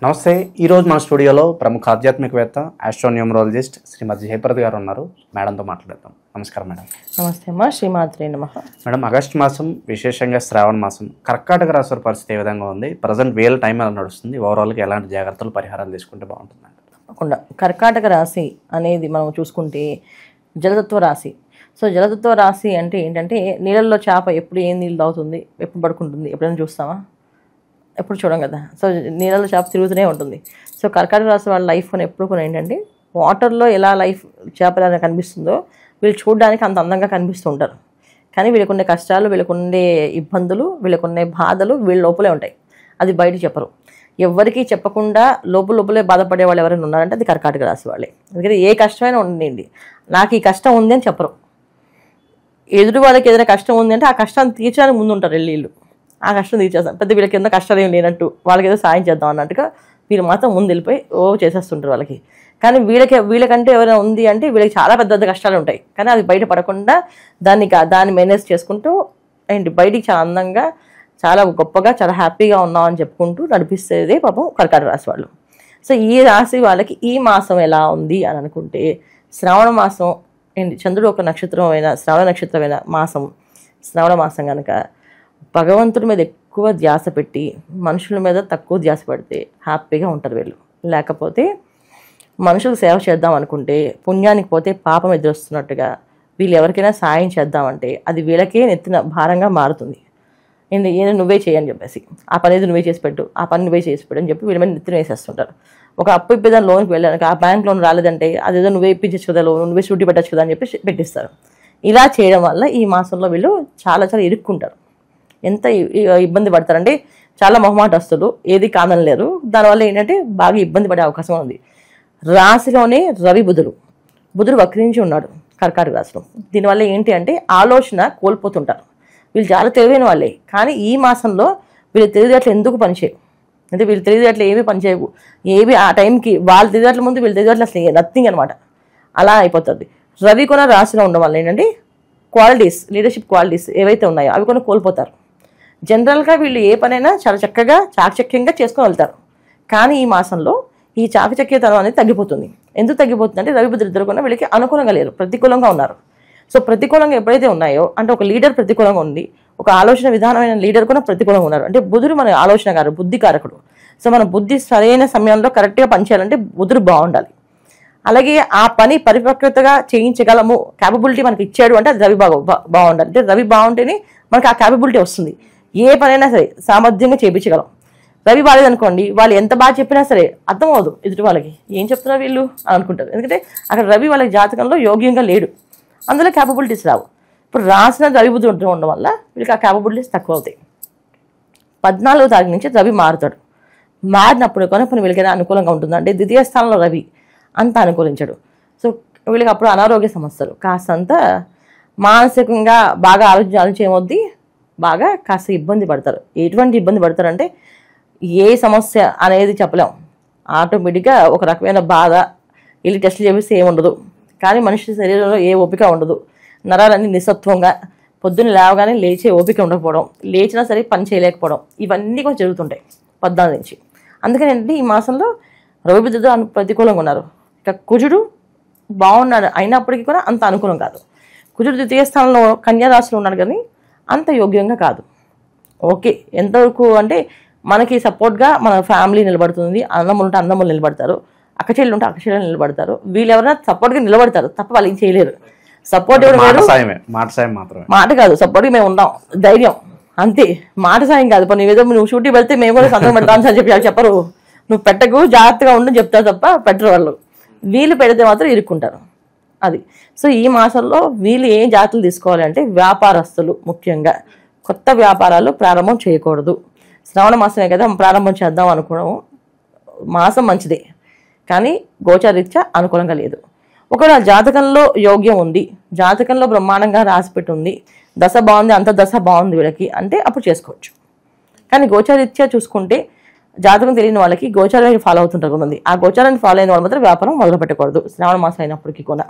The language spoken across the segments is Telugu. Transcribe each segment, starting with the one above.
నమస్తే. ఈరోజు మన స్టూడియోలో ప్రముఖ ఆధ్యాత్మికవేత్త ఆస్ట్రోన్యూమరాలజిస్ట్ శ్రీమతి జయప్రద గారు ఉన్నారు. మేడంతో మాట్లాడదాం. నమస్కారం మేడం. నమస్తే అమ్మా. శ్రీమాత్రే నమః. మేడం, ఆగస్టు మాసం, విశేషంగా శ్రావణ మాసం, కర్కాటక రాశి వారి పరిస్థితి ఏ విధంగా ఉంది? ప్రజెంట్ వేల టైం ఎలా నడుస్తుంది? ఓవరాల్గా ఎలాంటి జాగ్రత్తలు, పరిహారాలు తీసుకుంటే బాగుంటుంది? తప్పకుండా కర్కాటక రాశి అనేది మనం చూసుకుంటే జలతత్వ రాశి. సో జలతత్వ రాశి అంటే ఏంటంటే నీళ్ళల్లో చేప ఎప్పుడు ఏం నీళ్ళు తాగుతుంది, ఎప్పుడు పడుకుంటుంది, ఎప్పుడైనా చూస్తామా? ఎప్పుడు చూడం కదా. సో నీళ్ళలో చేప తిరుగుతూనే ఉంటుంది. సో కర్కాటక రాశి వాళ్ళ లైఫ్ అని ఎప్పుడు కూడా ఏంటంటే వాటర్లో ఎలా లైఫ్ చేప ఎలా కనిపిస్తుందో వీళ్ళు చూడడానికి అంత అందంగా కనిపిస్తూ ఉంటారు. కానీ వీళ్ళకుండే కష్టాలు, వీళ్ళకుండే ఇబ్బందులు, వీళ్ళకుండే బాధలు వీళ్ళ లోపలే ఉంటాయి. అది బయట చెప్పరు. ఎవరికి చెప్పకుండా లోపలే బాధపడే వాళ్ళు ఎవరైనా ఉన్నారంటే అది కర్కాటక రాశి వాళ్ళే. ఎందుకంటే ఏ కష్టమైనా ఉండండి, నాకు ఈ కష్టం ఉంది అని చెప్పరు. ఎదుటి వాళ్ళకి ఏదైనా కష్టం ఉంది అంటే ఆ కష్టాన్ని తీర్చడానికి ముందు ఉంటారు వీళ్ళు. ఆ కష్టం తీర్చేస్తాం, పెద్ద వీళ్ళకి ఏదైనా కష్టాలు ఏం లేనట్టు, వాళ్ళకి ఏదో సాయం చేద్దాం అన్నట్టుగా వీళ్ళు మాత్రం ముందు వెళ్ళిపోయి చేసేస్తుంటారు వాళ్ళకి. కానీ వీళ్ళకంటే ఎవరైనా ఉంది అంటే వీళ్ళకి చాలా పెద్ద పెద్ద కష్టాలు ఉంటాయి. కానీ అది బయట పడకుండా దాన్ని మేనేజ్ చేసుకుంటూ ఏంటి బయటికి చాలా అందంగా, చాలా గొప్పగా, చాలా హ్యాపీగా ఉన్నాం అని చెప్పుకుంటూ నడిపిస్తేదే పాపం కర్కాటక రాశి వాళ్ళు. సో ఈ రాశి వాళ్ళకి ఈ మాసం ఎలా ఉంది అని అనుకుంటే, శ్రావణ మాసం ఏంటి, చంద్రుడు ఒక నక్షత్రమైన శ్రావణ నక్షత్రమైన మాసం, శ్రావణ మాసం కనుక భగవంతుడి మీద ఎక్కువ ధ్యాస పెట్టి మనుషుల మీద తక్కువ ధ్యాస పెడితే హ్యాపీగా ఉంటారు వీళ్ళు. లేకపోతే మనుషులకు సేవ చేద్దాం అనుకుంటే పుణ్యానికి పోతే పాపం ఎదురొస్తున్నట్టుగా వీళ్ళు ఎవరికైనా సాయం చేద్దామంటే అది వీళ్ళకే నెత్తిన భారంగా మారుతుంది. ఏదో నువ్వే చేయని చెప్పేసి, ఆ పని ఏదో నువ్వే చేసి పెట్టు, ఆ పని నువ్వే చేసి పెట్టు అని చెప్పి వీళ్ళ మీద నెత్తిన వేసేస్తుంటారు. ఒక అప్పు ఇప్పేదాన్ని లోన్కి వెళ్ళాను, ఆ బ్యాంక్ లోన్ రాలేదంటే అదేదో నువ్వే ఇప్పించచ్చు కదా, లోన్ నువ్వే షూటీ పెట్టచ్చు కదా అని చెప్పి పెట్టిస్తారు. ఇలా చేయడం వల్ల ఈ మాసంలో వీళ్ళు చాలా చాలా ఇరుక్కుంటారు. ఎంత ఇబ్బంది పడతారంటే చాలా మొహమాటస్తులు, ఏది కాదనలేరు. దానివల్ల ఏంటంటే బాగా ఇబ్బంది పడే అవకాశం ఉంది. రాశిలోనే రవి బుధుడు వక్రించి ఉన్నాడు కర్కాటక రాశిలో. దీనివల్ల ఏంటి అంటే ఆలోచన కోల్పోతుంటారు. వీళ్ళు చాలా తెలివైన వాళ్ళే, కానీ ఈ మాసంలో వీళ్ళు తెలివితేటలు ఎందుకు పనిచేయవు అంటే వీళ్ళు తెలివితేటలు ఏమీ పనిచేయవు. ఏవి ఆ టైంకి వాళ్ళ తెలివితేటల ముందు వీళ్ళ తెలివితేటలు అసలు నథింగ్ అనమాట. అలా అయిపోతుంది. రవి కూడా రాశిలో ఉండడం వల్ల ఏంటంటే క్వాలిటీస్, లీడర్షిప్ క్వాలిటీస్ ఏవైతే ఉన్నాయో అవి కొన్ని కోల్పోతారు. జనరల్గా వీళ్ళు ఏ పనైనా చాలా చక్కగా చాకచక్యంగా చేసుకొని వెళ్తారు. కానీ ఈ మాసంలో ఈ చాకచక్యతనం అనేది తగ్గిపోతుంది. ఎందుకు తగ్గిపోతుంది అంటే రవి బుధుడు ఇద్దరు కూడా వీళ్ళకి అనుకూలంగా లేరు, ప్రతికూలంగా ఉన్నారు. సో ప్రతికూలంగా ఎప్పుడైతే ఉన్నాయో అంటే ఒక లీడర్ ప్రతికూలంగా ఉంది, ఒక ఆలోచన విధానమైన లీడర్ కూడా ప్రతికూలంగా ఉన్నారు. అంటే బుధుడు మన ఆలోచనకారు, బుద్ధికారకుడు. సో మన బుద్ధి సరైన సమయంలో కరెక్ట్గా పనిచేయాలంటే బుధుడు బాగుండాలి. అలాగే ఆ పని పరిపక్వతగా చేయించగలము క్యాపబిలిటీ మనకి ఇచ్చాడు అంటే అది రవి బాగుండాలి. అంటే రవి బాగుంటేనే మనకి ఆ క్యాపబిలిటీ వస్తుంది. ఏ పనైనా సరే సామర్థ్యంగా చేయించగలం. రవి బాలేదనుకోండి, వాళ్ళు ఎంత బాగా చెప్పినా సరే అర్థం అవ్వదు ఎదుటి వాళ్ళకి, ఏం చెప్తున్నారు వీళ్ళు అని అనుకుంటారు. ఎందుకంటే అక్కడ రవి వాళ్ళకి జాతకంలో యోగ్యంగా లేడు, అందులో క్యాపబిలిటీస్ రావు. ఇప్పుడు రాసిన రవి బుద్ధి ఉండడం వల్ల వీళ్ళకి ఆ క్యాపబిలిటీస్ తక్కువ అవుతాయి. 14వ తారీఖు నుంచి రవి మారుతాడు. మారినప్పుడు కొన్ని వీళ్ళకైనా అనుకూలంగా ఉంటుంది అంటే ద్వితీయ స్థానంలో రవి అంత అనుకూలించాడు. సో వీళ్ళకి అప్పుడు అనారోగ్య సమస్యలు, కాస్తంత మానసికంగా బాగా ఆలోచించేమొద్ది బాగా కాస్త ఇబ్బంది పడతారు. ఎటువంటి ఇబ్బంది పడతారంటే ఏ సమస్య అనేది చెప్పలేం. ఆటోమేటిక్గా ఒక రకమైన బాధ, వెళ్ళి టెస్టులు చేపిస్తే ఏముండదు, కానీ మనిషి శరీరంలో ఏ ఓపిక ఉండదు, నరాలన్నీ నిస్సత్వంగా, పొద్దున్న లేవగానే లేచే ఓపిక ఉండకపోవడం, లేచినా సరే పని చేయలేకపోవడం, ఇవన్నీ కూడా జరుగుతుంటాయి 14 నుంచి. అందుకని ఏంటంటే ఈ మాసంలో రవి బుధుడు ప్రతికూలంగా ఉన్నారు. ఇక కుజుడు బాగున్నాడు అయినప్పటికీ కూడా అంత అనుకూలం కాదు. కుజుడు ద్వితీయ స్థానంలో కన్యా రాశిలో ఉన్నాడు కానీ అంత యోగ్యంగా కాదు. ఓకే, ఎంతవరకు అంటే మనకి సపోర్ట్గా మన ఫ్యామిలీ నిలబడుతుంది, అన్నములు ఉంటే అన్నములు నిలబడతారు, అక్కచెల్లు ఉంటే అక్కచెల్లు నిలబడతారు. వీళ్ళు ఎవరైనా సపోర్ట్గా నిలబడతారు తప్ప వాళ్ళు ఏం చేయలేరు. సపోర్ట్ ఇవ్వడం మాట కాదు, సపోర్ట్గా మేము ఉన్నాం, ధైర్యం అంతే. మాట సాయం కాదు. నువ్వు షూటీ పెడితే మేము కూడా సంతకం పెడతామని సార్ చెప్పి చెప్పరు. నువ్వు పెట్టకు, జాగ్రత్తగా ఉండని చెప్తారు తప్ప పెట్టరు వాళ్ళు. వీళ్ళు పెడితే మాత్రం ఇరుక్కుంటారు. అది. సో ఈ మాసంలో వీళ్ళు ఏం జాగ్రత్తలు తీసుకోవాలి అంటే వ్యాపారస్తులు ముఖ్యంగా కొత్త వ్యాపారాలు ప్రారంభం చేయకూడదు. శ్రావణ మాసమే కదా ప్రారంభం చేద్దాం అనుకోవడం, మాసం మంచిదే కానీ గోచారీత్యా అనుకూలంగా లేదు. ఒకవేళ జాతకంలో యోగ్యం ఉంది, జాతకంలో బ్రహ్మాండంగా రాసిపెట్టి ఉంది, దశ బాగుంది, అంత దశ బాగుంది వీళ్ళకి అంటే అప్పుడు చేసుకోవచ్చు. కానీ గోచారీత్యా చూసుకుంటే జాతకం తెలియని వాళ్ళకి గోచారాన్ని ఫాలో అవుతుంటారు కొంతమంది. ఆ గోచారాన్ని ఫాలో అయిన వాళ్ళు మాత్రం వ్యాపారం మొదలు పెట్టకూడదు శ్రావణ మాసం అయినప్పటికీ కూడా.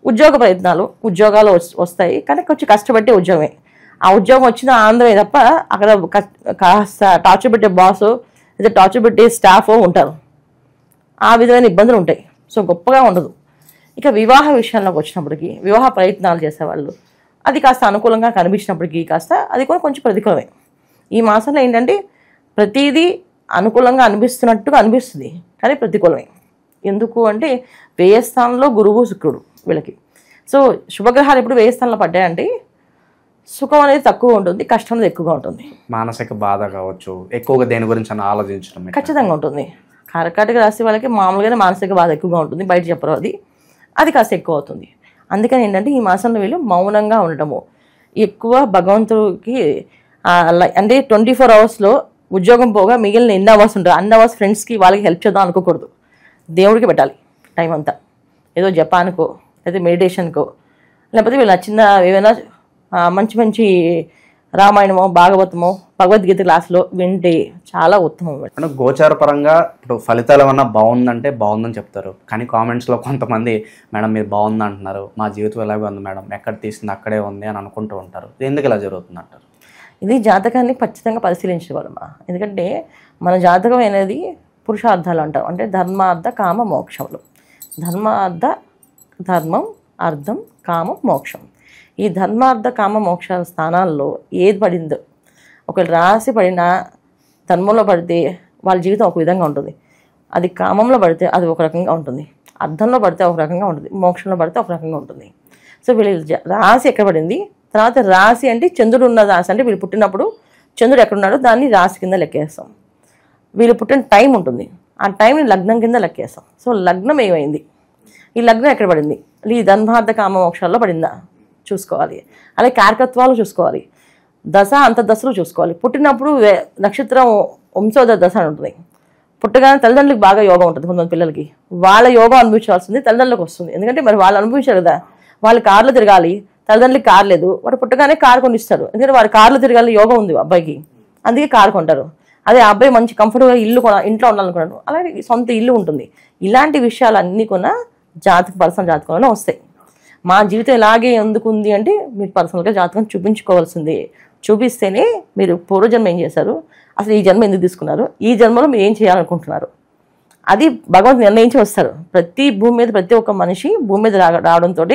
ఉద్యోగ ప్రయత్నాలు, ఉద్యోగాలు వస్తాయి కానీ కొంచెం కష్టపట్టే ఉద్యోగమే. ఆ ఉద్యోగం వచ్చిన ఆనందమే తప్ప అక్కడ కాస్త టార్చర్ పెట్టే బాసు లేదా టార్చర్ పెట్టే స్టాఫ్ ఉంటారు. ఆ విధమైన ఇబ్బందులు ఉంటాయి. సో గొప్పగా ఉండదు. ఇక వివాహ విషయంలోకి వచ్చినప్పటికీ వివాహ ప్రయత్నాలు చేసేవాళ్ళు అది కాస్త అనుకూలంగా కనిపించినప్పటికీ కాస్త అది కూడా కొంచెం ప్రతికూలమే. ఈ మాసంలో ఏంటంటే ప్రతిదీ అనుకూలంగా అనిపిస్తున్నట్టుగా అనిపిస్తుంది, కానీ ప్రతికూలమే. ఎందుకు అంటే వ్యయస్థానంలో గురువు శుక్రుడు వీళ్ళకి. సో శుభగ్రహాలు ఎప్పుడు వ్యయస్థానంలో పడ్డాయంటే సుఖం అనేది తక్కువ ఉంటుంది, కష్టం అనేది ఎక్కువగా ఉంటుంది. మానసిక బాధ కావచ్చు, ఎక్కువగా దేని గురించి అని ఆలోచించడం ఖచ్చితంగా ఉంటుంది. కర్కాటక రాశి వాళ్ళకి మామూలుగానే మానసిక బాధ ఎక్కువగా ఉంటుంది, బయట చెప్పరు. అది కాస్త ఎక్కువ అవుతుంది. అందుకని ఏంటంటే ఈ మాసంలో వీళ్ళు మౌనంగా ఉండటము, ఎక్కువ భగవంతుడికి అంటే 24 అవర్స్లో ఉద్యోగం పోగా మిగిలిన ఎన్ని అవర్స్ ఉంటాయి అన్ని అవర్స్ ఫ్రెండ్స్కి వాళ్ళకి హెల్ప్ చేద్దాం అనుకోకూడదు. దేవుడికి పెట్టాలి టైం అంతా. ఏదో జపాన్కో లేదా మెడిటేషన్కో లేకపోతే వీళ్ళు నచ్చిన ఏమైనా మంచి మంచి రామాయణమో భాగవతమో భగవద్గీత క్లాసులో వింటే చాలా ఉత్తమం. అంటే గోచార పరంగా ఇప్పుడు ఫలితాలు ఏమన్నా బాగుందంటే బాగుందని చెప్తారు, కానీ కామెంట్స్లో కొంతమంది మేడం మీరు బాగుంది అంటున్నారు, మా జీవితం ఎలాగే ఉంది మేడం, ఎక్కడ తీసింది అక్కడే ఉంది అని అనుకుంటూ ఉంటారు. ఎందుకు ఇలా జరుగుతుంది అంటారు? ఇది జాతకాన్ని ఖచ్చితంగా పరిశీలించగలమా. ఎందుకంటే మన జాతకం అనేది పురుషార్థాలు అంటారు, అంటే ధర్మార్థ కామ మోక్షములు. ధర్మం అర్థం కామం మోక్షం. ఈ ధర్మార్థ కామ మోక్ష స్థానాల్లో ఏది పడిందో, ఒకవేళ రాశి పడినా ధర్మంలో పడితే వాళ్ళ జీవితం ఒక విధంగా ఉంటుంది, అది కామంలో పడితే అది ఒక రకంగా ఉంటుంది, అర్థంలో పడితే ఒక రకంగా ఉంటుంది, మోక్షంలో పడితే ఒక రకంగా ఉంటుంది. సో వీళ్ళు రాశి ఎక్కడ పడింది, తర్వాత రాశి అంటే చంద్రుడు ఉన్న రాశి, అంటే వీళ్ళు పుట్టినప్పుడు చంద్రుడు ఎక్కడున్నాడో దాన్ని రాశి కింద లెక్కేస్తాం. వీళ్ళు పుట్టిన టైం ఉంటుంది, ఆ టైంని లగ్నం కింద లెక్కేస్తాం. సో లగ్నం ఏమైంది, ఈ లగ్నం ఎక్కడ పడింది, ఈ ధర్మార్థ కామ మోక్షాల్లో పడిందా చూసుకోవాలి. అలాగే కారకత్వాలు చూసుకోవాలి, దశ అంతర్దశలు చూసుకోవాలి. పుట్టినప్పుడు నక్షత్రం వంశోదయ దశ అని ఉంటుంది. పుట్టగానే తల్లిదండ్రులకు బాగా యోగం ఉంటుంది. కొంతమంది పిల్లలకి వాళ్ళ యోగం అనుభవించాల్సింది తల్లిదండ్రులకు వస్తుంది. ఎందుకంటే మరి వాళ్ళు అనుభవించారు కదా, వాళ్ళు కార్లు తిరగాలి, తల్లిదండ్రులకి కారు లేదు, వాడు పుట్టగానే కారు కొనిస్తారు. ఎందుకంటే వాడు కార్లు తిరగాలి యోగం ఉంది అబ్బాయికి, అందుకే కారు కొంటారు. అదే అబ్బాయి మంచి కంఫర్ట్గా ఇంట్లో ఉండాలనుకున్నాడు, అలాగే సొంత ఇల్లు ఉంటుంది. ఇలాంటి విషయాలన్నీ కూడా పర్సనల్ జాతకంలోనే వస్తాయి. మా జీవితం ఇలాగే ఎందుకు ఉంది అంటే మీరు పర్సనల్గా జాతకం చూపించుకోవాల్సిందే. చూపిస్తేనే మీరు పూర్వజన్మ ఏం చేశారు, అసలు ఈ జన్మ ఎందుకు తీసుకున్నారు, ఈ జన్మలో మీరు ఏం చేయాలనుకుంటున్నారు, అది భగవంతుడు నిర్ణయించి వస్తారు. ప్రతి ఒక్క మనిషి భూమి మీద రావడంతో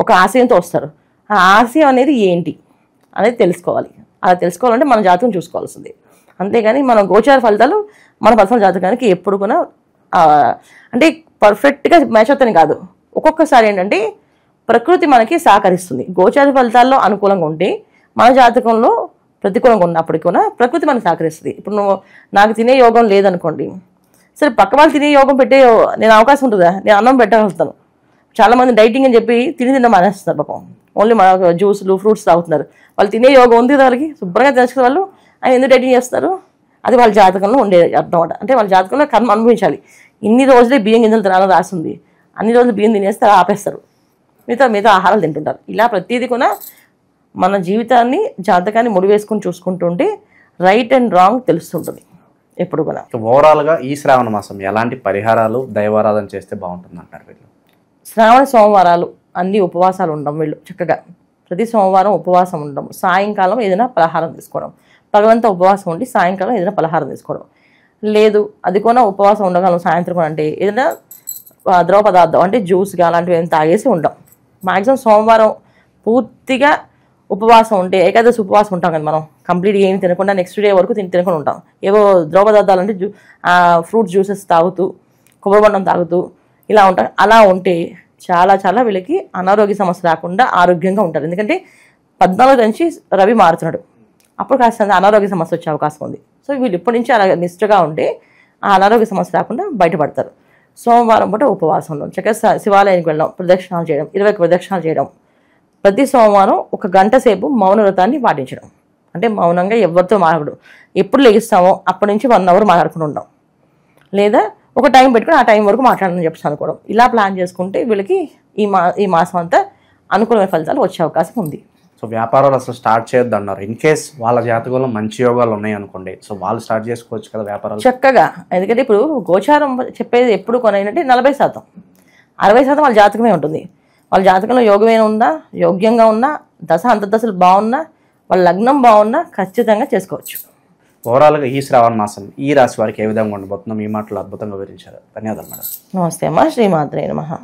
ఒక ఆశయంతో వస్తారు. ఆ ఆశయం అనేది ఏంటి అనేది తెలుసుకోవాలి. అలా తెలుసుకోవాలంటే మన జాతకం చూసుకోవాల్సింది. అంతేగాని మన గోచార ఫలితాలు మన పర్సనల్ జాతకానికి ఎప్పుడు కూడా అంటే పర్ఫెక్ట్గా మ్యాచ్ అవుతాయని కాదు. ఒక్కొక్కసారి ఏంటంటే ప్రకృతి మనకి సహకరిస్తుంది. గోచార ఫలితాల్లో అనుకూలంగా ఉంటే మన జాతకంలో ప్రతికూలంగా ఉన్నప్పటికీ కూడా ప్రకృతి మనకు సహకరిస్తుంది. ఇప్పుడు నాకు తినే యోగం లేదనుకోండి, సరే పక్క వాళ్ళు తినే యోగం పెట్టే నేను అవకాశం ఉంటుందా, నేను అన్నం పెట్టగలుగుతాను. చాలామంది డైటింగ్ అని చెప్పి తినడం మానేస్తున్నారు పాపం, ఓన్లీ మన జ్యూసులు ఫ్రూట్స్ తాగుతున్నారు. వాళ్ళు తినే యోగం ఉంది కదా వాళ్ళకి, శుభ్రంగా తెలుసుకునే వాళ్ళు ఆయన ఎందుకు డైటింగ్ చేస్తారు, అది వాళ్ళ జాతకంలో ఉండే అర్థం. అంటే వాళ్ళ జాతకంలో కర్మ అనుభవించాలి. ఇన్ని రోజులే బియ్యం గింజలు తినాలని రాసింది, అన్ని రోజులు బియ్యం తినేస్తే ఆపేస్తారు, మిగతా ఆహారాలు తింటుంటారు. ఇలా ప్రతిదీ కూడా మన జీవితాన్ని జాతకాన్ని ముడివేసుకుని చూసుకుంటుంటే రైట్ అండ్ రాంగ్ తెలుస్తుంటుంది ఎప్పుడు కూడా. ఓవరాల్గా ఈ శ్రావణ మాసం ఎలాంటి పరిహారాలు దైవారాధన చేస్తే బాగుంటుంది అంటారు వీళ్ళు? శ్రావణ సోమవారాలు అన్ని ఉపవాసాలు ఉండడం, వీళ్ళు చక్కగా ప్రతి సోమవారం ఉపవాసం ఉండడం, సాయంకాలం ఏదైనా పలహారం తీసుకోవడం, పగలంతా ఉపవాసం ఉండి సాయంకాలం ఏదైనా పలహారం తీసుకోవడం. లేదు అది కూడా ఉపవాసం ఉండగలం సాయంత్రం అంటే ఏదైనా ద్రవ పదార్థం అంటే జ్యూస్గా అలాంటివి ఏమైనా తాగేసి ఉంటాం. మ్యాక్సిమం సోమవారం పూర్తిగా ఉపవాసం ఉంటే, ఏకాదశి ఉపవాసం ఉంటాం కదా మనం, కంప్లీట్గా ఏమి తినకుండా నెక్స్ట్ డే వరకు తినకుండా ఉంటాం. ఏవో ద్రవ పదార్థాలు అంటే ఫ్రూట్ జ్యూసెస్ తాగుతూ కొబ్బరి బొండం తాగుతూ ఇలా ఉంటాం. అలా ఉంటే చాలా వీళ్ళకి అనారోగ్య సమస్య రాకుండా ఆరోగ్యంగా ఉంటారు. ఎందుకంటే 14 నుంచి రవి మారుతున్నాడు, అప్పుడు కాస్త అనారోగ్య సమస్య వచ్చే అవకాశం ఉంది. సో వీళ్ళు ఇప్పటి నుంచి అలా నిష్ఠగా ఉంటే ఆ అనారోగ్య సమస్య రాకుండా బయటపడతారు. సోమవారం పూట ఉపవాసంలో చక్కగా శివాలయానికి వెళ్ళడం, ప్రదక్షిణాలు చేయడం, 21 ప్రదక్షిణాలు చేయడం, ప్రతి సోమవారం 1 గంట సేపు మౌన వ్రతాన్ని పాటించడం. అంటే మౌనంగా ఎవరితో మాట్లాడడం, ఎప్పుడు లెగిస్తామో అప్పటి నుంచి 1 అవర్ మాట్లాడుకుని ఉంటాం, లేదా ఒక టైం పెట్టుకుని ఆ టైం వరకు మాట్లాడమని చెప్పి అనుకోవడం. ఇలా ప్లాన్ చేసుకుంటే వీళ్ళకి ఈ మాసం అంతా అనుకూలమైన ఫలితాలు వచ్చే అవకాశం ఉంది. సో వ్యాపారాలు అసలు స్టార్ట్ చేయొద్దు అన్నారు. ఇన్ కేస్ వాళ్ళ జాతకంలో మంచి యోగాలు ఉన్నాయి అనుకోండి, సో వాళ్ళు స్టార్ట్ చేసుకోవచ్చు కదా వ్యాపారాలు చక్కగా. ఎందుకంటే ఇప్పుడు గోచారం చెప్పేది ఎప్పుడు కొనైనంటే 40%, 60% వాళ్ళ జాతకమే ఉంటుంది. వాళ్ళ జాతకంలో యోగమైన ఉందా, యోగ్యంగా ఉన్నా, దశ అంతర్దశలు బాగున్నా, వాళ్ళ లగ్నం బాగున్నా ఖచ్చితంగా చేసుకోవచ్చు. ఓవరాల్గా ఈ శ్రావణ మాసం ఈ రాశి వారికి ఏ విధంగా ఉండబోతుందో మీ మాటలు అద్భుతంగా వివరించారు. ధన్యవాదాలు మేడం. నమస్తే అమ్మా. శ్రీమాత్రే నమః.